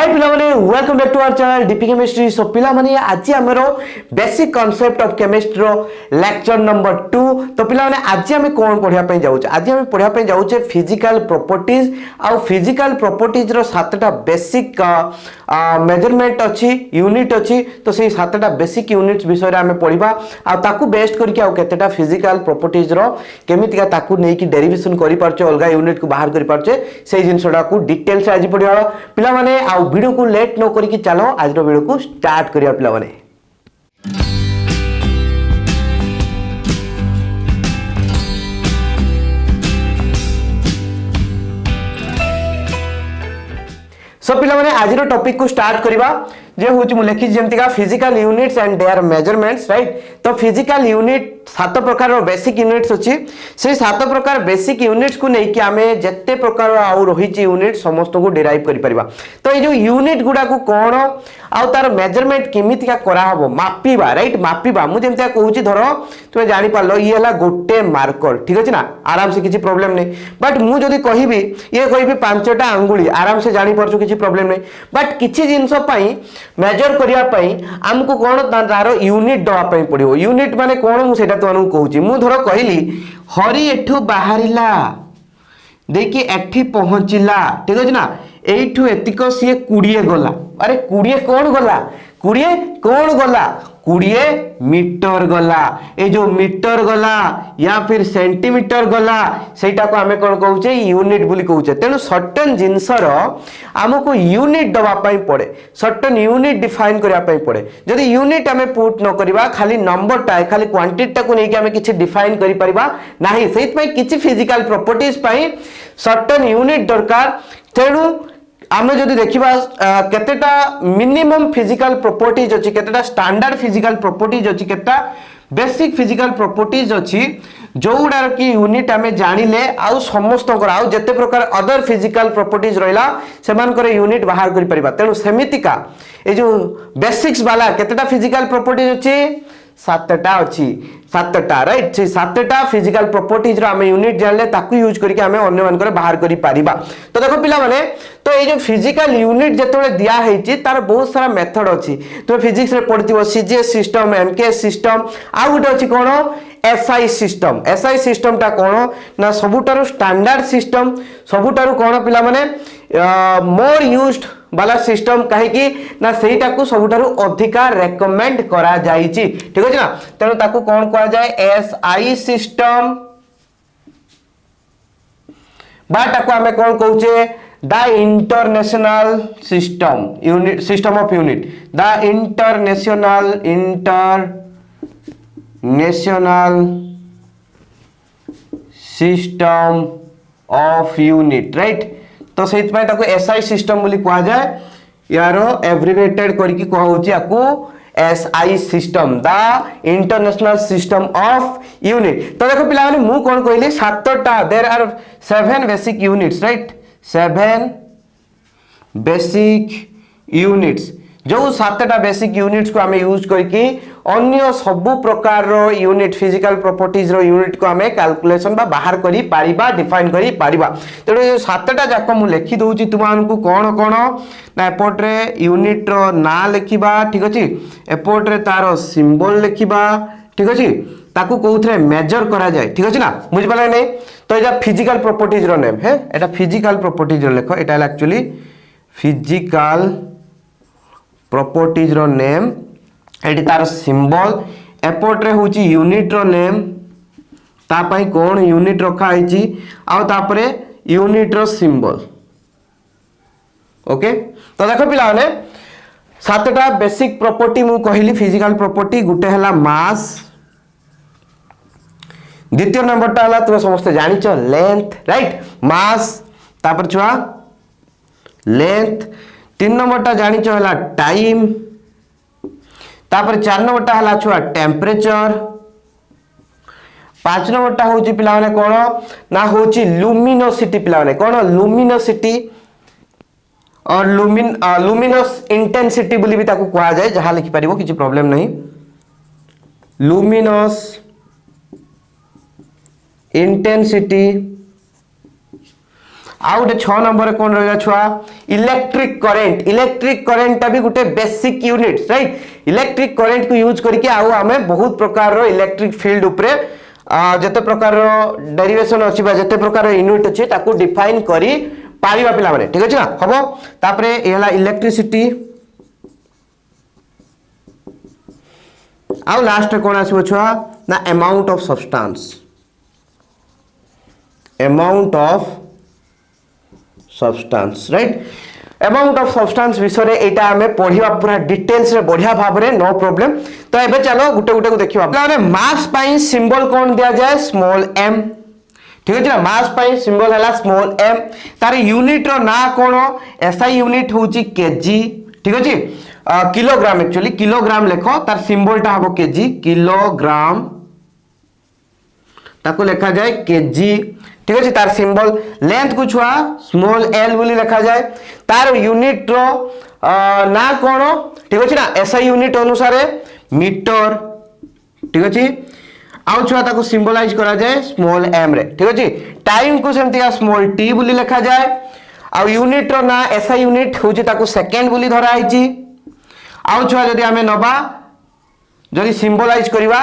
हाय पिला माने welcome back to our channel DP chemistry. So पिला माने आज हमर बेसिक कांसेप्ट ऑफ केमिस्ट्री रो लेक्चर नंबर 2। तो पिला माने आज हम कोन पढिया पे जाउ छ, आज हम पढिया पे जाउ छ फिजिकल प्रॉपर्टीज आ फिजिकल प्रॉपर्टीज रो सातटा बेसिक मेजरमेंट अछि, यूनिट अछि। तो से सातटा बेसिक यूनिट्स विषय रे हम पढिबा आ ताकू बेस्ड करके आ केतेटा फिजिकल प्रॉपर्टीज रो केमितिका ताकू नै कि डेरिवेशन करि परछे, अलगा यूनिट को बाहर करि परछे, से जिंसडा को डिटेल से आज पढिबा पिला माने। आ वीडियो को लेट न करिकी चलो आज वीडियो को स्टार्ट करिया पिला माने। सो पिला माने आज टॉपिक को स्टार्ट करिबा जे होची मु लेखि जेंतिका physical units and their measurements, right. तो फिजिकल यूनिट सात प्रकार रो बेसिक यूनिट्स अछि, से सात प्रकार बेसिक यूनिट्स को नै कि हमें जत्ते प्रकार आ रहिछि यूनिट समस्त को डिराइव करि परिबा। तो ए जो यूनिट गुडा को कोन आ तार मेजरमेंट केमितिका करा हबो, मापिबा, राइट, मापिबा। मु जेंतिका कहूची धरो तुमे जानि पालो ये हला गोटे मार्कर, ठीक अछि ना, आराम से किछि प्रॉब्लम नै। बट मु जदी कहिबी ये कहिबी पांचटा अंगुली, आराम से जानि परछु किछि प्रॉब्लम नै। बट किछि जिंसो पई मेजर करिया पई हमको कोन तार यूनिट दवा पई पड़ियो। यूनिट माने कोन मु सेटा तो कहूची। मु धरो कहली हरि एठू बाहरिला देखि एठी पहुंचिला, ठीक अछि ना, एठू एतिको सिए 20 गला। अरे 20 कोन गला, 20 कोन गला, 20 मीटर गला। ए जो मीटर गला या फिर सेंटीमीटर गला सेटा को हमें कोन कहूचे, यूनिट बोली कहूचे। तेनु सर्टेन जिंसर हमको यूनिट दवा पई पड़े, सर्टेन यूनिट डिफाइन करिया पई पड़े। जदी यूनिट हमें पुट न करिबा, खाली नंबर टा, खाली क्वांटिटी टा को नै कि हमें किछि डिफाइन करि परिबा नाही। सेत पई किछि फिजिकल प्रॉपर्टीज पई सर्टेन यूनिट दरकार। तेनु आमे जदि देखिबा केतेटा मिनिमम फिजिकल प्रॉपर्टीज अछि, केतेटा स्टैंडर्ड फिजिकल प्रॉपर्टीज अछि, केतेटा बेसिक फिजिकल प्रॉपर्टीज अछि, जोउडार की यूनिट हमें जानिले आउ समस्त कर आउ जते प्रकार अदर फिजिकल प्रॉपर्टीज रहिला सेमान करे यूनिट बाहर करि परिबा। तेनु सेमितिका ए जो बेसिक्स वाला केतेटा फिजिकल प्रॉपर्टीज अछि, सातटा अछि, सातटा, राइट। से सातटा फिजिकल प्रॉपर्टीज रो हमें यूनिट जानले ताकू यूज करके हमें अन्य मान करे बाहर करि पारिबा। तो देखो पिला माने, तो ए जो फिजिकल यूनिट जेतोले दिया हेछि तार बहुत सारा मेथड अछि। तो फिजिक्स रे पढिथिबो सीजीएस सिस्टम, एमकेएस सिस्टम, आ गुटे अछि कोन एसआई सिस्टम। एसआई सिस्टम टा कोन ना सबुटारो स्टैंडर्ड सिस्टम, सबुटारो कोन पिला माने मोर यूज्ड वाला सिस्टम, कहीं कि ना सेटा को सबुटारो अधिका रेकमेंड करा जाईची, ठीक अछि ना। तेनु ताकू कोन करा जाय, एसआई सिस्टम, बा ताकू हमें कोन कहूचे, the international system, unit system of unit, the international system of unit, right. तो सेत पय ताको एसआई सिस्टम बोली कहा जाय, यारो एब्रिविएटेड करके कहा होची आकू SI system, the international system of unit. तो देखो पिला माने मु कोन कहली सातटा, there are 7 basic units, right, 7 basic units. जो सातटा बेसिक यूनिट्स को हमें यूज करके अन्य सबु प्रकार रो यूनिट फिजिकल प्रॉपर्टीज रो यूनिट को हमें कैलकुलेशन बा बाहर करी पारिबा, डिफाइन करी पारिबा। तेणु ये सातटा जाक मु लिखि दउची तुमानकु कोन कोन ना एपोर्ट रे यूनिट रो ना लिखिबा, ठीक अछि, एपोर्ट रे तारो सिंबल लिखिबा, ठीक अछि, ताकू कोउथरे मेजर करा जाय, ठीक अछि ना, बुझि पाले नै। तो एटा फिजिकल प्रॉपर्टीज रो नेम है, एटा फिजिकल प्रॉपर्टीज रो लेखो, एटा एक्चुअली फिजिकल प्रॉपर्टीज रो नेम, एटी तार सिंबल, एपोर्ट रे होची यूनिट रो नेम, ता पई कोन यूनिट रखा आइची, आ तापरे यूनिट रो सिंबल। ओके, तो देखो पिला माने सातटा बेसिक प्रॉपर्टी मु कहली फिजिकल प्रॉपर्टी। गुटे हला मास, द्वितीय नंबर ता हला तुम समस्त जानिचो लेंथ, राइट, मास, तापर छुआ लेंथ। 3 नंबर टा जानिचो हला टाइम, तापर 4 नंबर टा हला छुआ टेम्परेचर, 5 नंबर टा होची पिला माने कोन ना होची लुमिनोसिटी। पिला माने कोन लुमिनोसिटी और लुमिनस इंटेंसिटी बोली भी ताको कहा जाए, जहां लिखि परिबो किछि प्रॉब्लम नहीं। लुमिनस इंटेंसिटी आउ गोटे 6 नंबर कौन रहा छुआ इलेक्ट्रिक करेंट टा भी गोटे basic unit right electric current को यूज करके आउ आमे बहुत प्रकार रो इलेक्ट्रिक फील्ड उपरे जते प्रकार रो डेरिवेशन अछि बा जते प्रकार रो यूनिट अछि ताकू डिफाइन करी पारिबा पिला माने ठीक अछि ना हबो तापरे एला इलेक्ट्रिसिटी आउ लास्ट कौन आसीबो छुआ ना amount of substance right amount of substance विषय रे एटा हमें पढिबा पूरा डिटेल्स रे बढ़िया भाव रे नो प्रॉब्लम तो एबे चलो गुटे गुटे को देखिबा माने मास पाई सिंबल कोन दिया जाय स्मॉल m ठीक अछि ना मास पाई सिंबल हला स्मॉल m तार यूनिट रो ना कोन एसआई यूनिट होची केजी ठीक अछि किलोग्राम एक्चुअली किलोग्राम लेखो तार सिंबल टा हबो केजी किलोग्राम ताको लिखा जाए केजी ठीक अछि तार सिंबल लेंथ को छुआ स्मॉल l बोली लिखा जाए तार यूनिट रो ना कोन ठीक अछि ना एसआई यूनिट अनुसार मीटर ठीक अछि आउ छुआ ताको सिंबलाइज करा जाए स्मॉल m रे ठीक अछि टाइम को सेमतिया स्मॉल t बोली लिखा जाए आउ यूनिट रो ना एसआई यूनिट होची ताको सेकंड बोली धरा आइची आउ छुआ जदी हमें नबा जदी सिंबलाइज करिवा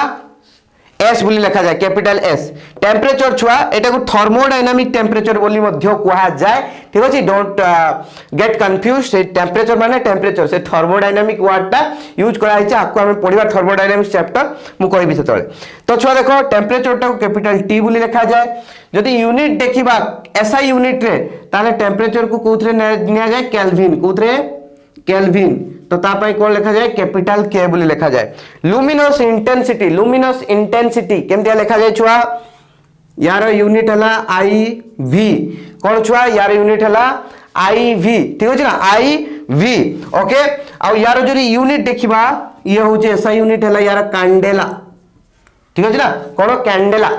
S बोली लिखा जाए कैपिटल S टेम्परेचर छुआ एटा को थर्मोडायनामिक टेम्परेचर बोली मध्य कुहा जाए ठीक अछि डोंट गेट कंफ्यूज से टेम्परेचर माने टेम्परेचर से थर्मोडायनामिक वर्ड टा यूज करा हिचे आपको हमें पढिबा थर्मोडायनामिक्स चैप्टर मु कहबी से तळे तो छुआ देखो टेम्परेचर टा को कैपिटल T बोली लिखा जाए जदी यूनिट देखिबा SI यूनिट रे ताले टेम्परेचर को कोथरे निया जाए केल्विन कोथरे केल्विन तो तापाई कौन लिखा जाए कैपिटल K बोली लिखा जाए लुमिनस इंटेंसिटी केमतिया लिखा जाए छुआ यार यूनिट हला IV कौन छुआ यार यूनिट हला IV ठीक अछि ना IV ओके आ यार जरी यूनिट देखिबा ये होचे SI यूनिट हला यार कैंडेला ठीक अछि ना कोन कैंडेला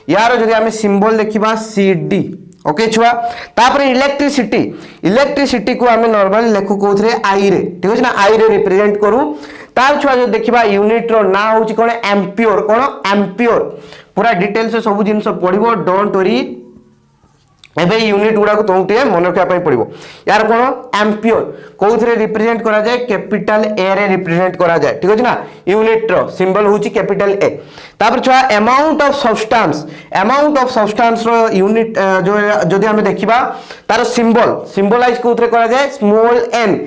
यार जदी हमें सिंबल देखिबा CD ओके छुआ तापर इलेक्ट्रिसिटी को हमें नॉर्मल लेखु कोथरे आई रे ठीक अछि ना आई रे रिप्रेजेंट करू तार छुआ जो देखिबा यूनिट रो ना होची कोन एम्पियर पूरा डिटेल से सब जिंस पढिबो डोंट वरी एबे यूनिट गुडा को तोंटे मन रखा पई पड़िबो यार कोन एम्पियर कोथरे रिप्रेजेंट करा जाए कैपिटल A रे रिप्रेजेंट करा जाए ठीक अछि ना यूनिट रो सिंबल होची कैपिटल A तापर छुआ अमाउंट ऑफ सब्सटेंस रो यूनिट जो जदी हमें देखिबा तार सिंबलाइज कोथरे करा जाए स्मॉल n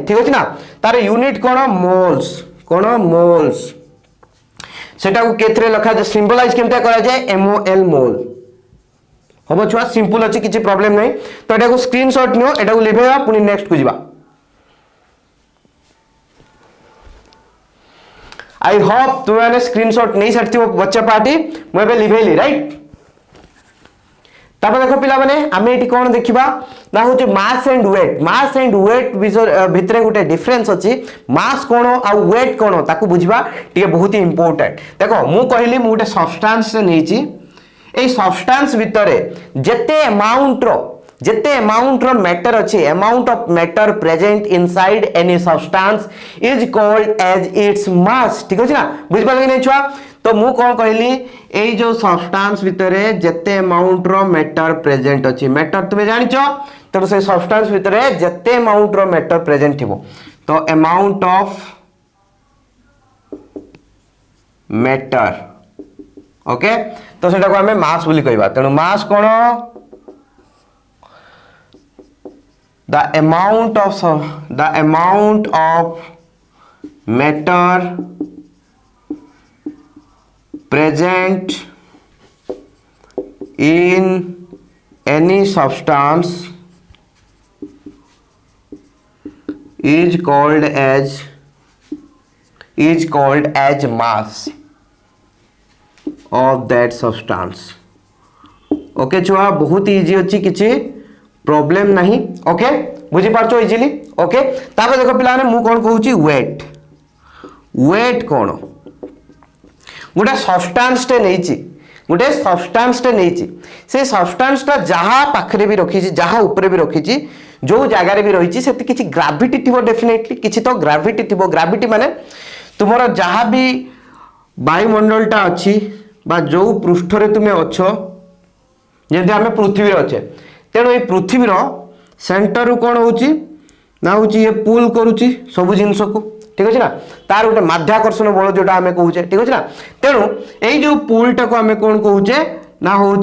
ठीक अछि ना तार यूनिट कोन मोल्स सेटा को केथरे लिखा जाए सिंबलाइज केमता करा जाए MOL मोल हम छुआ सिंपल अच्छी किसी प्रॉब्लम नहीं तो एटा को स्क्रीनशॉट नियो एटा को लिभेबा पुनी नेक्स्ट को जिबा आई होप तुम मैंने स्क्रीनशॉट नहीं सकती बच्चा पार्टी मुझे लिभेली राइट तापर देखो पिला माने आमे एटी कोन देखिबा ना होचे मास एंड वेट भितरे गोटे डिफरेंस अछि मास कोन आ वेट कोन ताकू बुझिबा टिके बहुत ही इंपोर्टेंट देखो मु कहली मु गोटे सब्सटेंस नेची ए सब्सटेंस भितरे जेते अमाउंट रो मैटर अछि amount of matter present inside any substance is called as its mass ठीक अछि ना बुझ पाले नै छुआ तो मु कोन कहली ए जो सब्सटेंस भितरे जेते अमाउंट रो मैटर प्रेजेंट अछि मैटर तुमे जानिचो तो से सब्सटेंस भितरे जेते अमाउंट रो मैटर प्रेजेंट थिबो तो अमाउंट ऑफ मैटर ओके तो सेटा को हमें मास बोली कहबा तेनु मास कोन the amount of matter present in any substance is called as mass of that substance okay छुआ बहुत इजी अच्छी किसी प्रॉब्लम नहीं ओके बुझी पारछो इजीली ओके तापर देखो पिला ने मु कोन कहूची वेट कोन गोटे सब्सटेंस टे नहींची से सब्सटेंस टा जहाँ पाखरे भी रखी जहाँ ऊपर भी रखी जो जगार भी रही से किसी ग्राविटी थी डेफिनेटली किसी तो ग्राविटी थी ग्राविटी माने तुमर जहाँ भी वायुमंडलटा अच्छी बा जो पृष्ठ रे तुमे अच्छो जदि आमे पृथ्वी रे अच्छे तेणु ये पृथ्वी सेंटर रू कौन होची ना होची ये पुल करुची सब जिनस को ठीक अच्छे ना तार गोटे माध्याकर्षण बल जोटा आम कहे ठीक अच्छे ना तेणु यही जो पुलटा को आम कौन कहे ना हूँ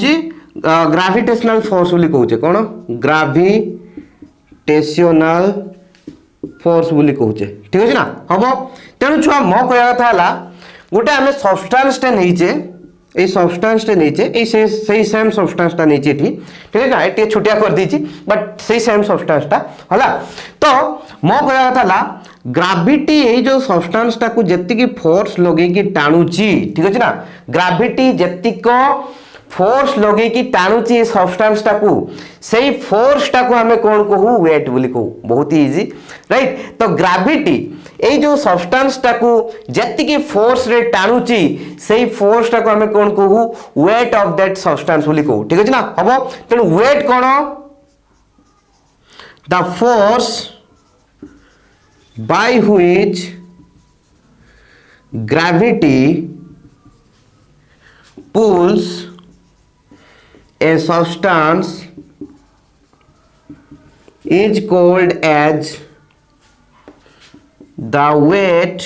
ग्राविटेशनल फोर्स बोली कहे कौन ग्राविटेशनल फोर्स बोली कहे ठीक अच्छे ना हम तेणु छुआ मो कह कथा गोटे आम सब्सटेंस नहीं ये सब्सटेंस नहीं से सेम सब्सटेंस नहीं ठीक है ना ये छोटिया कर दी बट से सेम सब्सटेंस है तो मो कह कथा ग्राविटी यही जो सब्सटेंस टाकू जेतिकी फोर्स लगे टाणुची ठीक अच्छे ना ग्राविटी जेतिक फोर्स लगे टाणुची सब्सटेंस टाकू से फोर्स टाकू आम कौन कहू वेट बोली कहू बहुत ही इजी राइट तो ग्राविटी यही जो सब्सटेंस टाकू जेतिकी फोर्स रे टाणुची से फोर्स टाकू आम कौन कहू वेट ऑफ दैट सब्सटेंस बोली कहू ठीक अच्छे ना हम तेणु वेट कौन the force by which gravity pulls a substance is called as the weight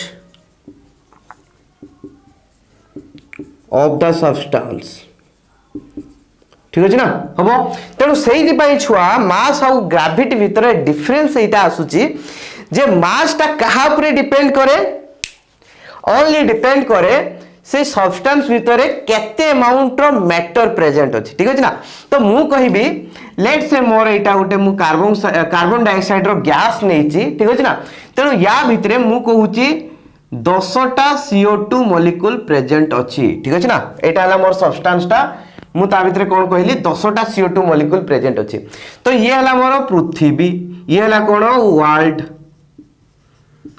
of the substance ठीक अच्छे ना हम तेणु से छुआ मास आउ ग्राविटी भितर डिफरेंस यहाँ आसूची जे मास टा कहा उपरे डिपेंड करे ओनली डिपेंड करे से सब्सटेंस भितर केते अमाउंट रो मैटर प्रेजेंट अछि ठीक अछि ना तो मु कहिबी लेट्स से मोर एटा गोटे मु कार्बन डाइऑक्साइड रो गैस नेछि ठीक अछि ना तेनु या भितरे मु कहूची 10टा CO2 मॉलिक्यूल प्रेजेंट अछि ठीक अछि ना एटा हला मोर सब्सटेंस टा मु ता भितरे कोन कहली 10टा CO2 मॉलिक्यूल प्रेजेंट अछि तो ये हला मोर पृथ्वी ये हला कोन वर्ल्ड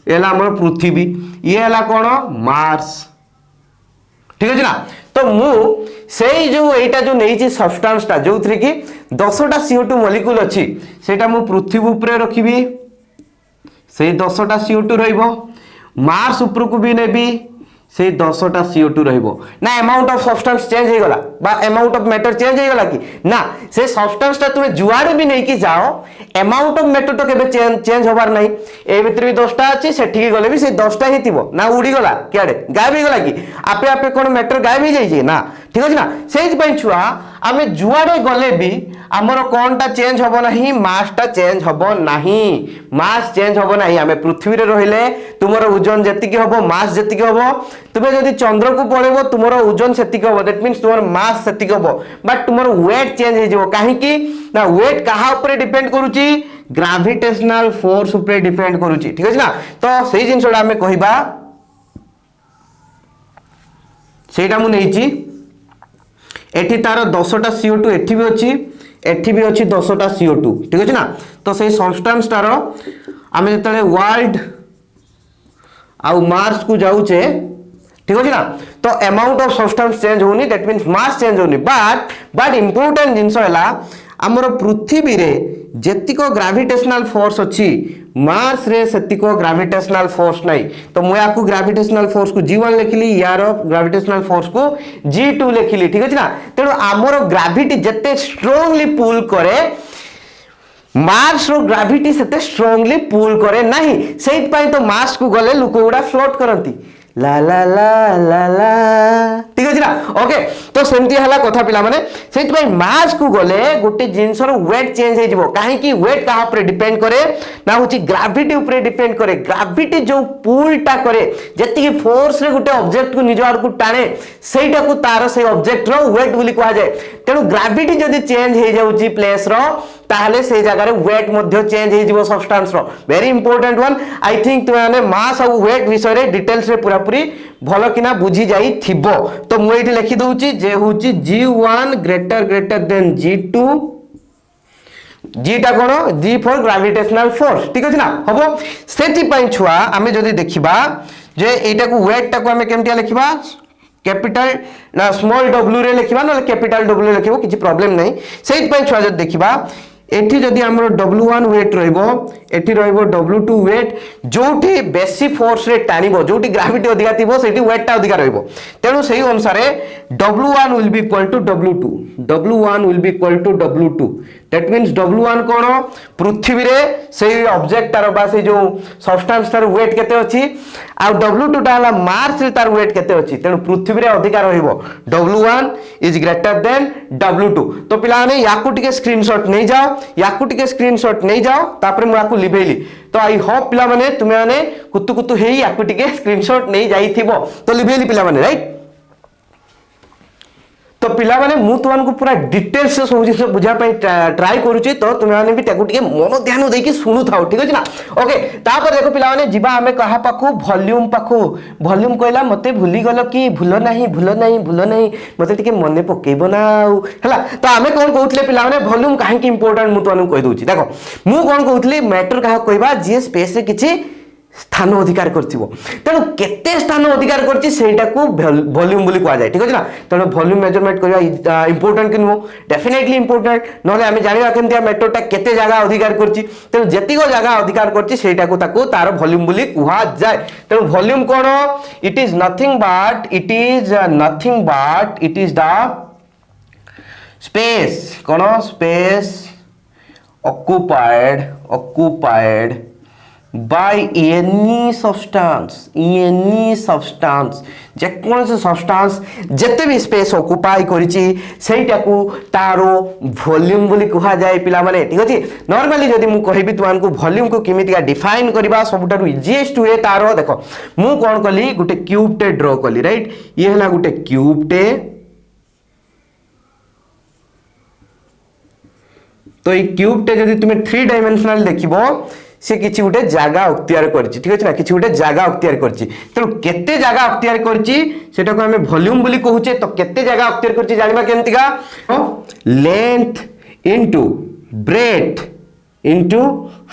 एला हमर पृथ्वी ये हला कोन मार्स ठीक अछि ना तो मु सेई जो एटा जो नेछि सब्सटेंस टा जो थ्री की 10टा CO2 मॉलिक्यूल अछि सेटा मु पृथ्वी ऊपर रखिबी सेई 10टा CO2 रहइबो मार्स ऊपर को भी नेबी से 10टा CO2 रहइबो ना अमाउंट ऑफ सब्सटेंस चेंज हे गला बा अमाउंट ऑफ मैटर चेंज हे गला कि ना से सब्सटेंस टा तुमे जुआडे भी नहीं कि जाओ अमाउंट ऑफ मैटर तो केबे चेंज होबार नहीं ए भीतर भी 10टा अछि सेठी गले भी से 10टा ही थिबो ना उड़ी गला केडे गायब हे गला कि आपे आपे कोन मैटर गायब हे जाई छी ना ठीक अछि ना सेहि पई छुआ आमे जुआडे गले भी आमर कोनटा चेंज होबो नाही मासटा चेंज होबो नाही मास चेंज होबो नाही आमे पृथ्वी रे रहिले तुमर ओजन जेति की होबो मास जेति की होबो तुमे जदि चंद्र को पळेबो तुमर ओजन सेति की होबो दैट मींस तुमर मास सेति की होबो बट तुमर वेट चेंज हे जेबो काहे की ना वेट कहा ऊपर डिपेंड करूची ग्रेविटेशनल फोर्स ऊपर डिपेंड करूची ठीक अछि ना तो सेही जिंसडा आमे कहिबा सेटा मु नेछि एठी तार 10टा CO2 एठी भी अछि 10टा CO2 ठीक अछि ना तो से सब्सटेंस तार आमे जतले वर्ल्ड आउ मार्स को जाउचे ठीक अछि ना तो अमाउंट ऑफ सब्सटेंस चेंज होनी दैट मींस मास चेंज होनी बट इंपोर्टेंट जिंस हला हमर पृथ्वी रे जेतिको ग्रेविटेशनल फोर्स अछि मार्स रे सेतिको ग्रेविटेशनल फोर्स नहीं तो मु याकू ग्रेविटेशनल फोर्स को G1 लिखली यार ग्रेविटेशनल फोर्स को G2 लिखली ठीक अछि ना तेणु हमर ग्रेविटी जते स्ट्रांगली पुल करे मार्स रो ग्रेविटी सेते स्ट्रांगली पुल करे नहीं सेहि पई तो मार्स को गले लोक गुडा फ्लोट करंती ला ला ला ला ला ठीक अछि ना ओके तो सेमती हला कथा पिला माने सेति पई मास को गले गोटे जिंसर वेट चेंज हे जिवो काहे की वेट कहा ऊपर डिपेंड करे ना होची ग्रेविटी ऊपर डिपेंड करे ग्रेविटी जो पुल टा करे जति की फोर्स रे गोटे ऑब्जेक्ट को निज आड़ को टाणे सेटा को तार से ऑब्जेक्ट रो वेट बोली कहा जाय तेनु ग्रेविटी जदी चेंज हे जाउची प्लेस रो ताहले से जगह रे वेट मध्ये चेंज हे जिवो सब्सटेंस रो very important one I think तुमाने मास और वेट विषय रे डिटेल्स रे पूरा पूरी भलो किना बुझी जाई थिबो तो मु एठी लिखि दउची जे होची G1 greater than G2 G टा कोन G फॉर ग्रेविटेशनल फोर्स ठीक अछि ना हबो सेति पई छुआ आमे जदी देखिबा जे एटा को वेट टा को आमे केमटिया लिखिबा कैपिटल ना स्मॉल w रे लिखिबा ना कैपिटल w रे लिखिबो किछि प्रॉब्लम नै सेति पई छुआ जदी देखिबा एठी जदी हमर W1 वेट रहइबो एठी रहइबो W2 वेट जोठी बेसी फोर्स रे टाणिबो जोठी ग्रेविटी अधिका थिबो सेठी वेट टा अधिका रहइबो तेणु सही अनुसार W1 will be equal to W2 W1 will be equal to W2 that means W1 कोन पृथ्वी रे सेही ऑब्जेक्ट तार बा से जो सब्सटेंस तार वेट केते अछि आ W2 टा हला मास रे तार वेट केते अछि तेणु पृथ्वी रे अधिका रहइबो W1 is greater than W2 तो पिला ने याकू टिके स्क्रीनशॉट नै जाओ याकू टिके स्क्रीनशॉट नै जाओ तापर मु याकू लिभेली तो आई होप पिला माने तुमे माने कुतु कुतु हेई याकू टिके स्क्रीनशॉट नै जाईथिबो तो लिभेली पिला माने राइट तो पिला माने मु तुमन पूरा डिटेल्स से सब जिस बुझा पई ट्राई करूची तो तुम माने भी ताकू टिके मन ध्यान देकी सुनु थाओ ठीक अछि ना ओके तापर देखो पिला माने जिबा हमें कहा पाखु वॉल्यूम कहला मते भूली गलो कि भूलो नहीं मते टिके मने पकेबो ना हला तो हमें कोन कहउतले पिला माने वॉल्यूम काहे कि इंपोर्टेंट मु तुमन कहि दोची देखो मु कोन कहउतली मैटर कहा कहबा जे स्पेस रे किछि स्थान अधिकार करथिबो तेणु केते स्थान अधिकार करछि सेटा को वॉल्यूम बोली कहा जाय ठीक अछि ना तेणु वॉल्यूम मेजरमेंट करबा इंपोर्टेंट कि नो डेफिनेटली इंपोर्टेंट नले हमें जानिबा केनतिया मेटरटा केते जगह अधिकार करछि तेणु जेतिको जगह अधिकार करछि सेटा को ताको तार वॉल्यूम बोली कहा जाय तेणु volume cone it is nothing but it is the space cone space occupied by any substance जे कौन से सब्सटेंस जेते भी स्पेस ऑक्युपाई करिछि सेटा को तारो वॉल्यूम बोली कहा जाय पिला माने ठीक अछि नॉर्मली जदी मु कहिबी तुमान को वॉल्यूम को केमितिका डिफाइन करबा सबटारु इजीएस्ट वे तारो देखो मु कोन कली गुटे क्यूब टे ड्रॉ कली राइट ये हला गुटे क्यूब टे तो ये क्यूब टे जदी तुमे 3 डायमेंशनल देखिबो से किछि गुटे जागा अख्तियार करछि ठीक अछि ना किछि गुटे जागा अख्तियार करछि तो केते जागा अख्तियार करछि सेटा को हमें वॉल्यूम बोली कहूचे तो केते जागा अख्तियार करछि जानिबा केनतिका length into breadth into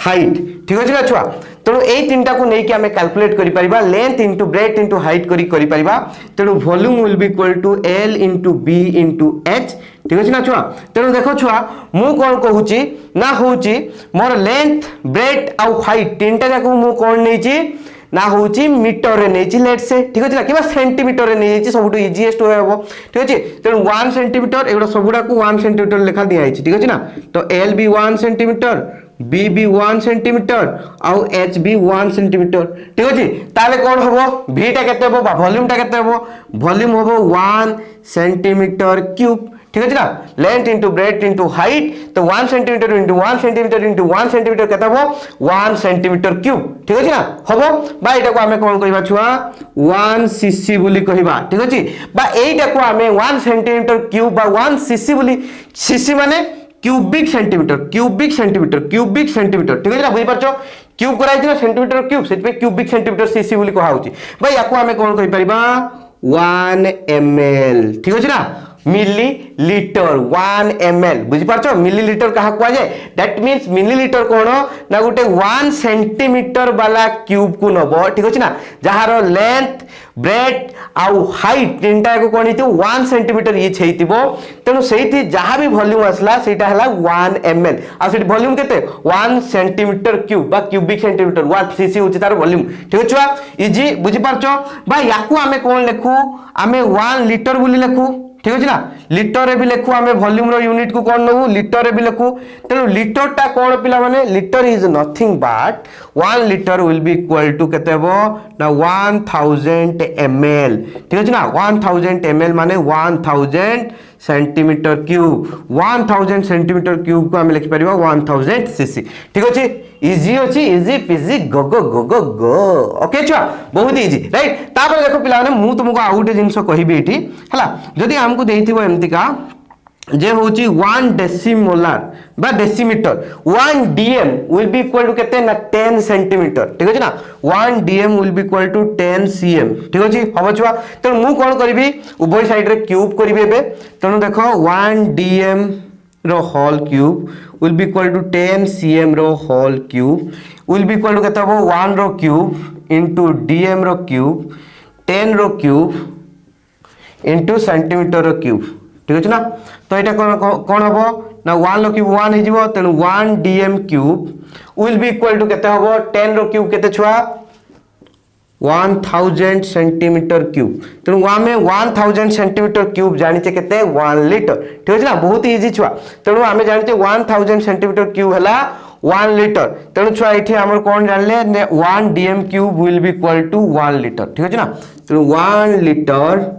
height ठीक अछि ना छुआ तेणु यही तीनटा को नहीं कि हमें कैलकुलेट करि परिबा length into breadth into height करि परिबा तेणु volume will be equal to L into B into H ठीक अछि ना छुआ तेणु देखो छुआ मु कोन कहूची ना होची मोर लेंथ ब्रेथ आ हाइट तीनटा जाको मु कोन नैची ना होची मीटर रे नैची लेट्स से ठीक अछि ना किबा सेंटीमीटर रे नैची सबटु इजीएस्ट वे होबो ठीक अछि तेणु 1 सेंटीमीटर एगुडा सबुडा को 1 सेंटीमीटर लेखा दिया आइछि ठीक अछि ना तो L भी 1 सेंटीमीटर B भी 1 सेंटीमीटर आउ H भी 1 सेंटीमीटर ठीक अछि ताले कोन होबो V टा केते होबो वॉल्यूम टा केते होबो वॉल्यूम होबो 1 सेंटीमीटर क्यूब ठीक अछि ना length into breadth into height तो 1 centimetre into 1 centimetre into 1 centimetre केते होबो 1 सेंटीमीटर क्यूब ठीक अछि ना होबो बा एटा को हमें कोन कहिबा छुआ 1 सीसी बोली कहिबा ठीक अछि बा एटा को हमें 1 सेंटीमीटर क्यूब बा 1 सीसी बोली सीसी माने क्यूबिक सेंटीमीटर ठीक है ना बुझी पारछो क्यूब कराई दिना सेंटीमीटर क्यूब सेट पे क्यूबिक सेंटीमीटर सीसी बोली कहा होची भाई याको हमें कोन कहि परिबा 1 ml ठीक अछि ना मिलीलीटर 1 ml बुझी पारछो मिलीलीटर कहा कुआ जाय दैट मींस मिलीलीटर कोन ना गुटे 1 सेंटीमीटर वाला क्यूब को नबो ठीक अछि ना जहारो लेंथ ब्रेथ आउ हाइट तीनटा को कोन हितो 1 सेंटीमीटर ये छैतिबो तेनु सेठी जहां भी वॉल्यूम आसला सेटा हला 1 ml आ सेठी वॉल्यूम केते 1 सेंटीमीटर क्यूब बा क्यूबिक सेंटीमीटर 1 सीसी होची तार वॉल्यूम ठीक अछि इजी बुझी पारछो बा याकू हमें कोन लेखु हमें 1 लीटर बोली लेखु ठीक अछि ना लीटर रे भी लेखु हमें वॉल्यूम रो यूनिट को कोन नबु लीटर रे भी लेखु तेनु लीटर टा कोन पिला माने litre is nothing but 1 litre will be equal to केते हबो ना 1000 ml ठीक अछि ना 1000 ml माने 1000 सेंटीमीटर क्यूब 1000 सेंटीमीटर क्यूब को हम लिख परिबा 1000 सीसी ठीक अछि इजी पीजी गो ओके छुआ बहुत इजी राइट तापर देखो पिला माने मु तुमको आ गुटे जिंस कहिबी एठी हला जदी हमको देइथिबो एमतिका जे होची 1 डेसिमोलार बा decimetre 1 dm will be equal to केते ना 10 सेंटीमीटर ठीक अछि ना 1 dm will be equal to 10 cm ठीक अछि हबो छुआ त मु कोन करबी उभय साइड रे क्यूब करबी एबे तनु देखो 1 dm रो whole cube will be equal to 10 cm रो whole cube will be equal to केते हबो 1 रो क्यूब into dm रो क्यूब 10 रो क्यूब into सेंटीमीटर रो क्यूब ठीक अछि ना तो एटा कोन हबो ना 1 रो क्यूब 1 हे जिवो तेनु 1 dm cube will be equal to केते हबो 10 रो क्यूब केते छुआ 1000 सेंटीमीटर क्यूब तेणु आमे 1000 सेंटीमीटर क्यूब जानिचे केते 1 लीटर ठीक अछि ना बहुत इजी छुआ तेणु आमे जानिचे 1000 सेंटीमीटर क्यूब हला 1 लीटर तेणु छुआ एठी हमर कोन जानले 1 dm cube will be equal to 1 litre ठीक अछि ना तेणु 1 litre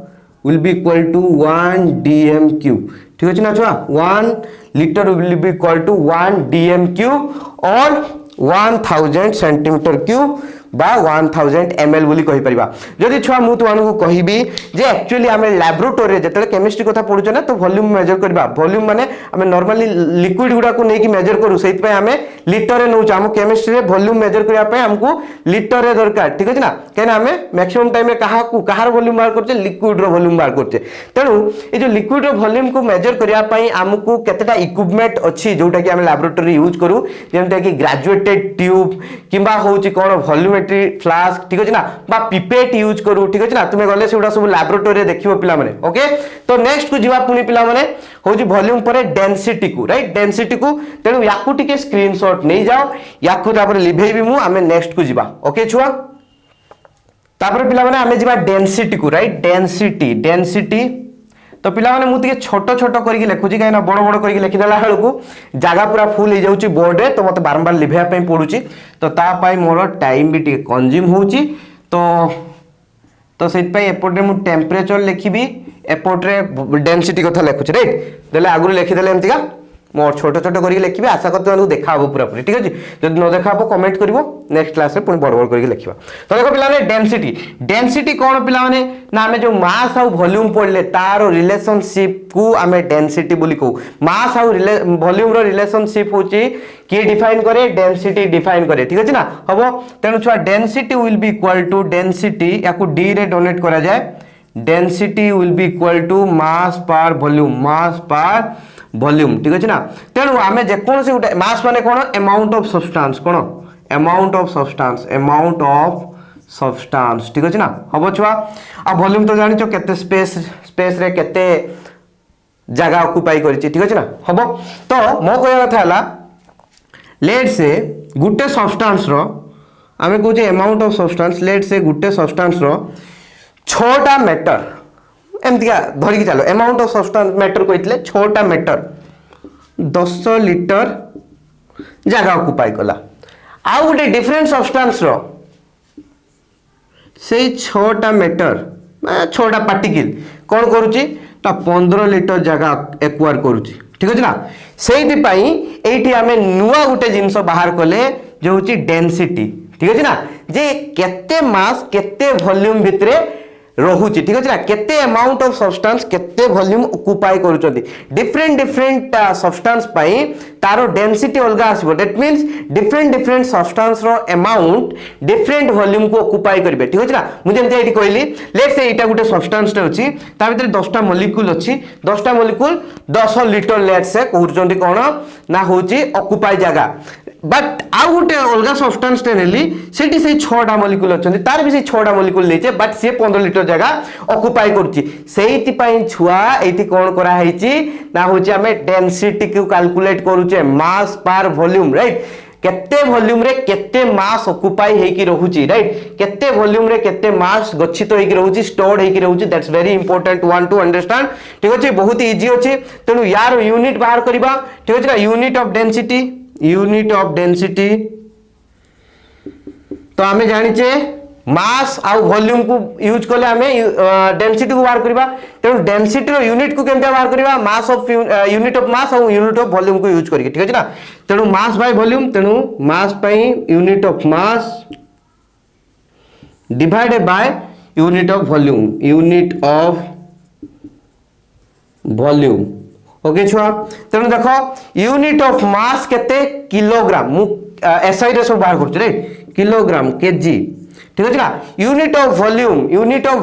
will be equal to 1 dm cube ठीक अछि ना छुआ 1 litre will be equal to 1 dm cube और 1000 सेंटीमीटर क्यूब बा 1000 ml बोली कहि परिबा जदि छुआ मु तुमानकु कहिबी जे एक्चुअली हमें लैबोरेटरी जेतले केमिस्ट्री कथा पढुछ ना तो वॉल्यूम मेजर करबा वॉल्यूम माने हमें नॉर्मली लिक्विड गुडा को नेकी मेजर करू सेति पे हमें लीटर रे नउछ हम केमिस्ट्री रे वॉल्यूम मेजर करिया पे हमको लीटर रे दरकार ठीक अछि ना केना हमें मैक्सिमम टाइम में कहार वॉल्यूम बाहर करछे लिक्विड रो वॉल्यूम बाहर करछे तेनु ए जो लिक्विड रो वॉल्यूम को मेजर करिया पई हमको केतेटा इक्विपमेंट अछि जोटा कि हमें लैबोरेटरी यूज करू जेमता कि ग्रेजुएटेड ट्यूब किबा होउची कोन वॉल्यूम फ्लास्क ठीक अछि ना बा पिपेट यूज करू ठीक अछि ना तुमे गले सेउडा सब लैबोरेटरी रे देखिबो पिला माने ओके तो नेक्स्ट को जीवा पुनी पिला माने होउची वॉल्यूम परे डेंसिटी को राइट डेंसिटी को तेनु याकू टिके स्क्रीनशॉट नै जाओ याकू तापर लिभेबी मु हमें नेक्स्ट को जीवा ओके छुआ तापर पिला माने हमें जीवा डेंसिटी को राइट डेंसिटी तो पिला माने मु तिके छोट छोट करके लिखुची काई ना बड़ बड़ करके लिखि देला हळकू जागा पूरा फुल हो जाउची बोर्ड रे तो मते बारंबार लिभेया पई पडुची तो ता पई मोर टाइम भी टिके कंज्यूम होउची तो सेत पई एपोर्ट रे मु टेंपरेचर लिखिबी एपोर्ट रे डेंसिटी कथा लिखुची राइट देले आगुर लिखि देले एमतिका मोर छोट छोट करके लिखिबे आशा करते मानू देखा हो पूरा पूरी ठीक अछि जदि न देखा हो कमेंट करिवो नेक्स्ट क्लास रे पुनी बड़ बड़ करके लिखिबा तो देखो पिला ने डेंसिटी कोन पिला माने ना हमें जो मास और वॉल्यूम पढ़ले तारो रिलेशनशिप को हमें डेंसिटी बोली कहू मास और वॉल्यूम रो रिलेशनशिप होची के डिफाइन करे डेंसिटी डिफाइन करे ठीक अछि ना हबो तेनु छुआ density will be equal to density याकू डी रे डोनेट करा जाय density will be equal to mass per volume ठीक अछि ना तेनु आमे जे कोन से मास माने कोन अमाउंट ऑफ सब्सटेंस ठीक अछि ना हबो छुआ आ वॉल्यूम तो जानि छ केते स्पेस रे केते जगह ऑक्युपाई करिछि ठीक अछि ना हबो तो मो कहया कथा हला लेट से गुटे सब्सटेंस रो आमे कहू जे अमाउंट ऑफ सब्सटेंस लेट से गुटे सब्सटेंस रो 6टा मैटर एमतिका धरि के चलो अमाउंट ऑफ सब्सटेंस मैटर कहितले 6टा मैटर 10 लीटर जगह ऑक्युपाई कला आ गुटे डिफरेंट सब्सटेंस रो से 6टा मैटर 6टा पार्टिकल कौन करूची ता 15 लीटर जगह एक्वायर करूची ठीक अछि ना सेहि पई एठी हमें नुवा गुटे जिंस बाहर कले जे होची डेंसिटी ठीक अछि ना जे केते मास केते वॉल्यूम भितरे रहुची ठीक अछि ना केते अमाउंट ऑफ सब्सटेंस केते वॉल्यूम ऑक्युपाई करूचंती डिफरेंट सब्सटेंस पई तारो डेंसिटी अलगा आसीबो दैट मींस डिफरेंट सब्सटेंस रो अमाउंट डिफरेंट वॉल्यूम को ऑक्युपाई करबे ठीक अछि ना मु जेमते एठी कहली let's say Etah Gute substance टे अछि ता भितर 10टा मॉलिक्यूल अछि 10टा मॉलिक्यूल 10 लीटर लेट्स से कहउचंती कोन ना होची ऑक्युपाई जगह बट आउ गोटे अलग सब्सटेंस टे नेली सेठी से 6टा मॉलिक्यूल अछंती तार भी से 6टा मॉलिक्यूल लेचे बट से 15 लीटर जगह ऑक्युपाई करछि सेहिति पई छुआ एठी कोन करा हैछि ना होछि हमें डेंसिटी को कैलकुलेट करूचे मास पर वॉल्यूम राइट केते वॉल्यूम रे केते मास ऑक्युपाई हेकी रहूची राइट केते वॉल्यूम रे केते मास गच्छित हेकी रहूची स्टोर्ड हेकी रहूची that's very important one to understand ठीक अछि बहुत इजी अछि तेनु यार यूनिट बाहर करबा ठीक अछि ना यूनिट ऑफ डेंसिटी तो हमें जानिचे मास आ वॉल्यूम को यूज करले हमें डेंसिटी को बाहर करबा तेनु डेंसिटी रो यूनिट को केमते बाहर करबा mass of unit of mass और यूनिट ऑफ वॉल्यूम को यूज करके ठीक अछि ना तेनु मास बाय वॉल्यूम तेनु मास पई unit of mass divided by unit of volume okay छुआ तेनु देखो यूनिट ऑफ मास केते किलोग्राम मु एसआई रे सब बाहर करछ राइट किलोग्राम केजी ठीक अछि ना यूनिट ऑफ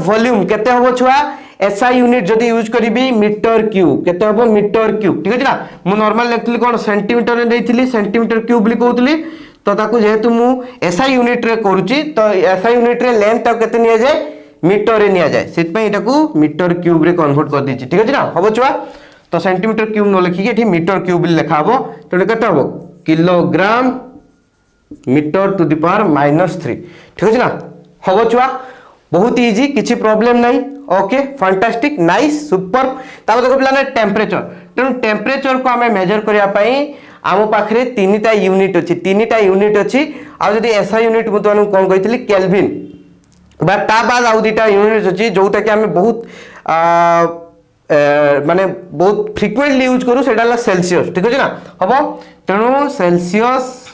वॉल्यूम केते होबो छुआ एसआई यूनिट जदी यूज करबी मीटर क्यूब केते होबो मीटर क्यूब ठीक अछि ना मु नॉर्मल लेखली कोन सेंटीमीटर रे देइथिली सेंटीमीटर क्यूब li कहउतली तो ताकू जेहेतु मु एसआई यूनिट रे करूची तो एसआई यूनिट रे लेंथ ता केते निया जाय मीटर रे निया जाय सेत पई एटा को मीटर क्यूब रे कन्वर्ट कर दिछि ठीक अछि ना होबो छुआ तो सेंटीमीटर क्यूब न लिखिक ये मीटर क्यूब लिखा हम तेणु के हम kilogram metre to the power -3 ठीक अच्छे ना हम छुआ बहुत इजी किसी प्रॉब्लम नहीं ओके फैंटास्टिक नाइस सुपर ताको देखो पिला टेम्परेचर तेणु टेम्परेचर को आम मेजर करने आम पाखे 3टा यूनिट अच्छी 3टा यूनिट अच्छी आदि एसआई यूनिट मुझे कौन कही केल्विन बट ता बाद आउ 2टा यूनिट अच्छी जोटा कि आम बहुत माने बहुत फ्रिक्वेंटली यूज करूँ से सेल्सियस ठीक अच्छे ना हम तेणु Celsius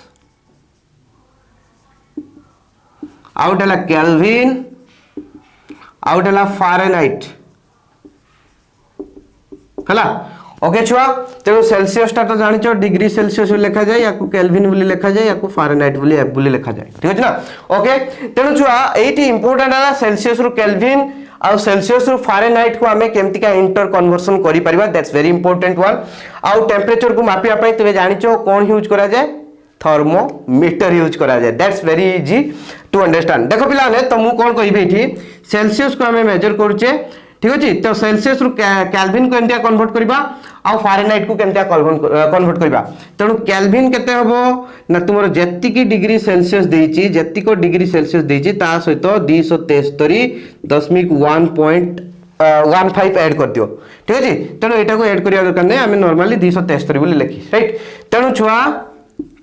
outta kelvin outta Fahrenheit है ओके छुआ तेणु सेल्सियस टा तो जानी डिग्री सेल्सियस लिखा जाए या केल्विन बोली लिखा जाए या फारेनहाइट बोली लिखा जाए ठीक है ना ओके तेणु छुआ ये इंपोर्टेंट है सेल्सियस रु केल्विन आउ सेल्सियस रु फारेनहाइट को आमे केमती का इंटर कन्वर्सन करि परिबा दैट्स वेरी इंपोर्टेंट वन आउ टेम्परेचर को मापिया पई तुमे जानिचो कोन यूज करा जाए थर्मोमीटर यूज करा जाए that's very easy to understand देखो पिला ने तो मु कोन कहिबे एठी सेल्सियस को आमे मेजर करूचे ठीक अछि तो सेल्सियस रु केल्विन को एंतिया कन्वर्ट करबा आ फारेनहाइट को केंतिया कन्वर्ट करबा तेणु केल्विन केते हबो ना तुमरो जेत्ती की डिग्री सेल्सियस देइची जेत्ती को डिग्री सेल्सियस देइची ता सहित 273.1.15 ऐड कर दियो ठीक अछि तेणु एटा को ऐड करिया दरकार नै आमे नॉर्मली 273 बोली लिखी राइट तेणु छुआ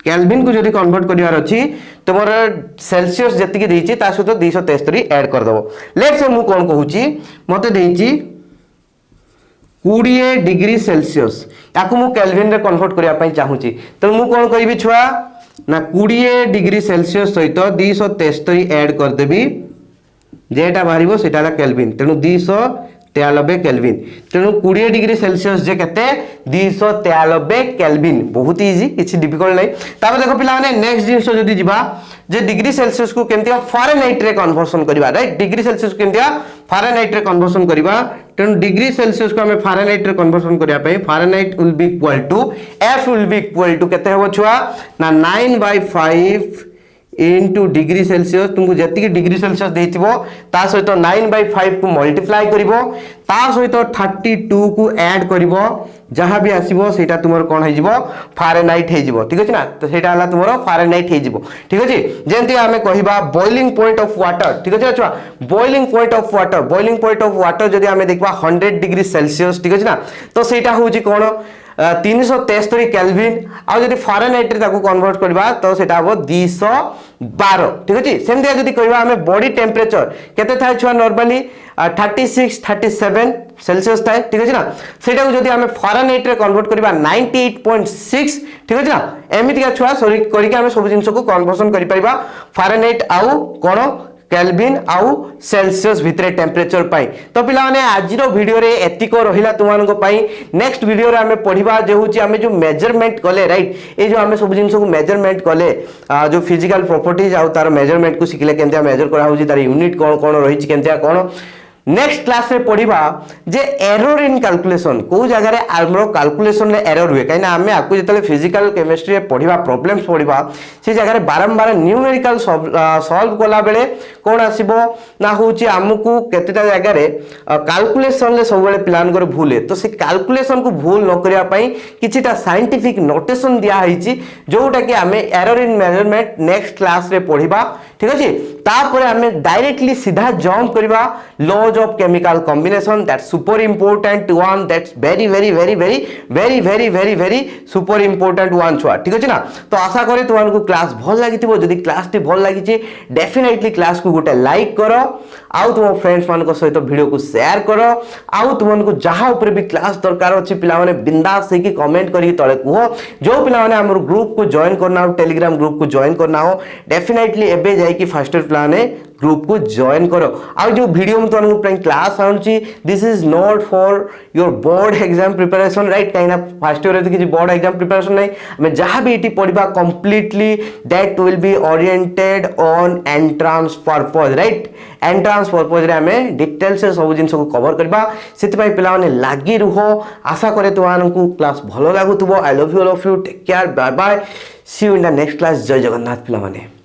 केल्विन को जदि कन्वर्ट करिवार अछि तुमर सेल्सियस जेत्ती की देइची ता सहित 273 ऐड कर दबो लेट्स से मु कोन कहूची मते देइची 20 डिग्री सेल्सियस याकू मु केल्विन रे कन्वर्ट करिया पई चाहूची तो मु कोन करिवि छुआ ना 20 डिग्री सेल्सियस सहित 273 ऐड कर देबी जेटा बाहरिबो सेटा केल्विन तेनु 293 केल्विन तेणु 20 डिग्री सेल्सियस जे केते 293 केल्विन बहुत इजी किछि डिफिकल्ट नै ताबे देखो पिला माने नेक्स्ट जिंस जदी जिबा जे डिग्री सेल्सियस को केमतिया फारेनहाइट रे कन्वर्सन करबा राइट डिग्री सेल्सियस को केमतिया फारेनहाइट रे कन्वर्सन करबा तेणु डिग्री सेल्सियस को हमें फारेनहाइट रे कन्वर्सन करिया पई Fahrenheit will be equal to F will be equal to केते हो छुआ ना 9/5 इंटू डिग्री सेल्सियस तुमको जी डिग्री सेल्सियस देथिबो ता सहित 9/5 को मल्टीप्लाई करिवो ता सहित 32 को ऐड करिवो जहां भी आसीबो सेटा तुमर कोन हे जिवो फारेनहाइट हे जिवो ठीक अछि ना तो सेटा हला तुमर फारेनहाइट हे जिवो ठीक अछि जेंति हमें कहिबा बॉइलिंग पॉइंट ऑफ वाटर ठीक अछि अच्छा बॉइलिंग पॉइंट ऑफ वाटर जदी हमें देखबा 100 डिग्री सेल्सियस ठीक अछि ना तो सेटा होउची कोन 373 केल्विन आ जदी फारेनहाइट रे ताको कन्वर्ट करबा तो सेटा हो 212 ठीक अछि सेमते जदी कहबा हमें बॉडी टेम्परेचर केते थाय छुआ नॉर्मली 36 37 सेल्सियस थाय ठीक अछि ना सेटा को जदी हमें फारेनहाइट रे कन्वर्ट करबा 98.6 ठीक अछि ना एमिति का छुआ सॉरी करी के हमें सब जिंस को कन्वर्जन करि परिबा फारेनहाइट आउ कोन केल्विन आउ सेल्सियस भितरे टेम्परेचर पाई तो पिला माने आज रो वीडियो रे एतिको रहिला तुमान को पाई नेक्स्ट वीडियो रे हमें पढिबा जे होची हमें जो मेजरमेंट कले राइट ए जो हमें सब जिंस को मेजरमेंट कले जो फिजिकल प्रॉपर्टीज आउ तार मेजरमेंट को सिखले केनते मेजर करा होची तार यूनिट कोन कोन रहिची केनते कोन नेक्स्ट क्लास रे पढिबा जे एरर इन कैलकुलेशन को जगह रे हमरो कैलकुलेशन रे एरर हुए काइना हमें आकु जतले फिजिकल केमिस्ट्री रे पढिबा प्रॉब्लम्स पढिबा से जगह रे बारंबार न्यूमेरिकल सॉल्व कोला बेले कोन आसीबो ना होची हमकु केतेटा जगह रे कैलकुलेशन ले सब बेले प्लान कर भूल है तो से कैलकुलेशन को भूल न करिया पई किछिटा साइंटिफिक नोटेशन दिया हैची जोटा कि हमें error in measurement next class रे पढिबा ठीक अछि तापरे हमें डायरेक्टली सीधा जंप करबा laws of chemical combination that's super important one that's very very very very very very very very super important one छुआ ठीक अछि ना तो आशा करी तुमन को क्लास भल लागिथिबो जदी क्लास टी भल लागिछि डेफिनेटली क्लास को गोटे लाइक करो आउ तुम फ्रेंड्स मान को सहित वीडियो को शेयर करो आउ तुमन को जहां ऊपर भी क्लास दरकार अछि पिला माने बिंदास से की कमेंट करी तळे कुहो जो पिला माने हमर ग्रुप को जॉइन करना हो टेलीग्राम ग्रुप को जॉइन करना हो डेफिनेटली एबे जाई की फास्टर प्लान है ग्रुप को जॉइन करो आ जो वीडियो में तुमन को क्लास आउची this is not for your board exam preparation right काइना फर्स्ट ईयर किछि बोर्ड एग्जाम प्रिपरेशन नहीं मैं जहां भी इटी पढिबा completely that will be oriented on entrance purpose right entrance purpose रे हमें डिटेल से सब जिंस को कवर करबा सेति पई पिला माने लागी रुहो आशा करे तुमान को क्लास भलो लागुतबो I love you all of you take care bye bye see you in the next class जय जगन्नाथ पिला माने।